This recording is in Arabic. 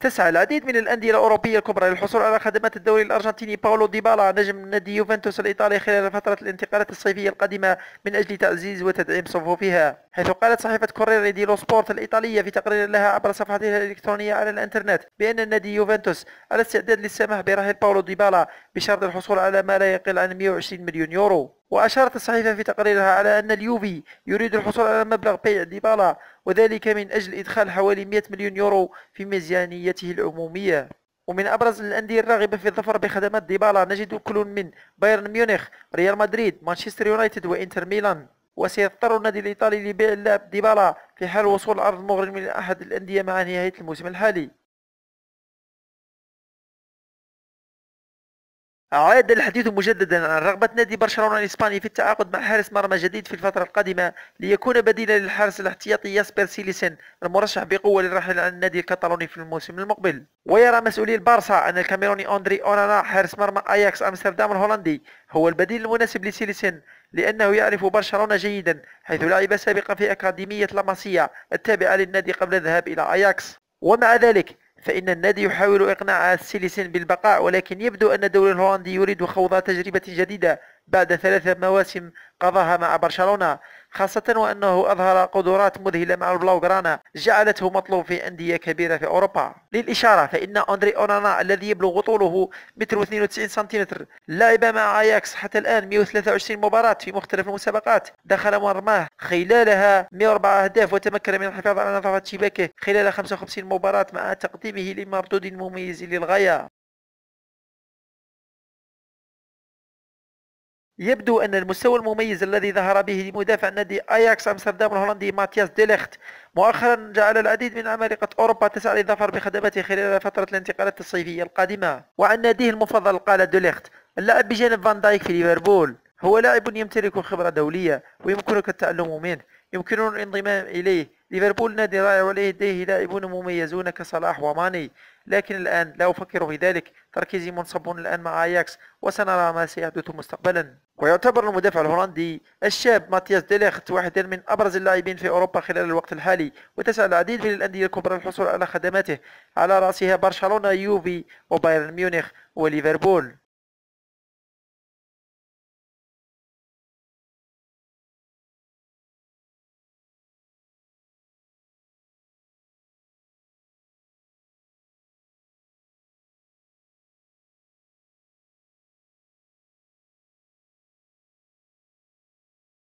تسعى العديد من الأندية الأوروبية الكبرى للحصول على خدمات الدوري الأرجنتيني باولو ديبالا نجم نادي يوفنتوس الإيطالي خلال فترة الانتقالات الصيفية القادمة من أجل تعزيز وتدعيم صفوفها، حيث قالت صحيفة كورير ديلو سبورت الإيطالية في تقرير لها عبر صفحتها الإلكترونية على الإنترنت بأن النادي يوفنتوس على استعداد للسماح برحيل باولو ديبالا بشرط الحصول على ما لا يقل عن 120 مليون يورو. وأشارت الصحيفة في تقريرها على أن اليوفي يريد الحصول على مبلغ بيع ديبالا، وذلك من أجل إدخال حوالي 100 مليون يورو في ميزانيته العمومية. ومن أبرز الأندية الراغبة في الظفر بخدمات ديبالا نجد كل من بايرن ميونخ، ريال مدريد، مانشستر يونايتد وإنتر ميلان. وسيضطر النادي الإيطالي لبيع اللاعب ديبالا في حال وصول عرض مغري من أحد الأندية مع نهاية الموسم الحالي. عاد الحديث مجددا عن رغبة نادي برشلونة الإسباني في التعاقد مع حارس مرمى جديد في الفترة القادمة ليكون بديلا للحارس الاحتياطي ياسبر سيليسن المرشح بقوة للرحيل عن النادي الكتالوني في الموسم المقبل. ويرى مسؤولي البارسا أن الكاميروني أندري أونانا حارس مرمى أياكس أمستردام الهولندي هو البديل المناسب لسيليسن، لأنه يعرف برشلونة جيدا حيث لعب سابقا في أكاديمية لاماسيا التابعة للنادي قبل الذهاب إلى أياكس. ومع ذلك فإن النادي يحاول إقناع سيليسن بالبقاء، ولكن يبدو أن الدوري الهولندي يريد خوض تجربة جديدة بعد 3 مواسم قضاها مع برشلونة، خاصة وأنه أظهر قدرات مذهلة مع البلاوغرانا جعلته مطلوب في أندية كبيرة في أوروبا. للإشارة فإن أندري أونانا الذي يبلغ طوله 192 سنتيمتر لعب مع أياكس حتى الآن 123 مباراة في مختلف المسابقات، دخل مرماه خلالها 104 أهداف، وتمكن من الحفاظ على نظافة شباكه خلال 55 مباراة مع تقديمه لمردود مميز للغاية. يبدو أن المستوى المميز الذي ظهر به مدافع نادي أياكس أمستردام الهولندي ماتياس ديليخت مؤخرا جعل العديد من عمالقة أوروبا تسعى للظفر بخدماته خلال فترة الانتقالات الصيفية القادمة. وعن ناديه المفضل قال ديليخت: اللاعب بجانب فان دايك في ليفربول هو لاعب يمتلك خبرة دولية ويمكنك التعلم منه، يمكننا الانضمام إليه. ليفربول نادي رائع ولديه لاعبون مميزون كصلاح وماني، لكن الآن لا أفكر في ذلك، تركيزي منصب الآن مع أياكس وسنرى ما سيحدث مستقبلا. ويعتبر المدافع الهولندي الشاب ماتياس ديليخت واحدا من أبرز اللاعبين في أوروبا خلال الوقت الحالي، وتسعى العديد من الأندية الكبرى للحصول على خدماته على رأسها برشلونة، يوفي، وبايرن ميونخ وليفربول.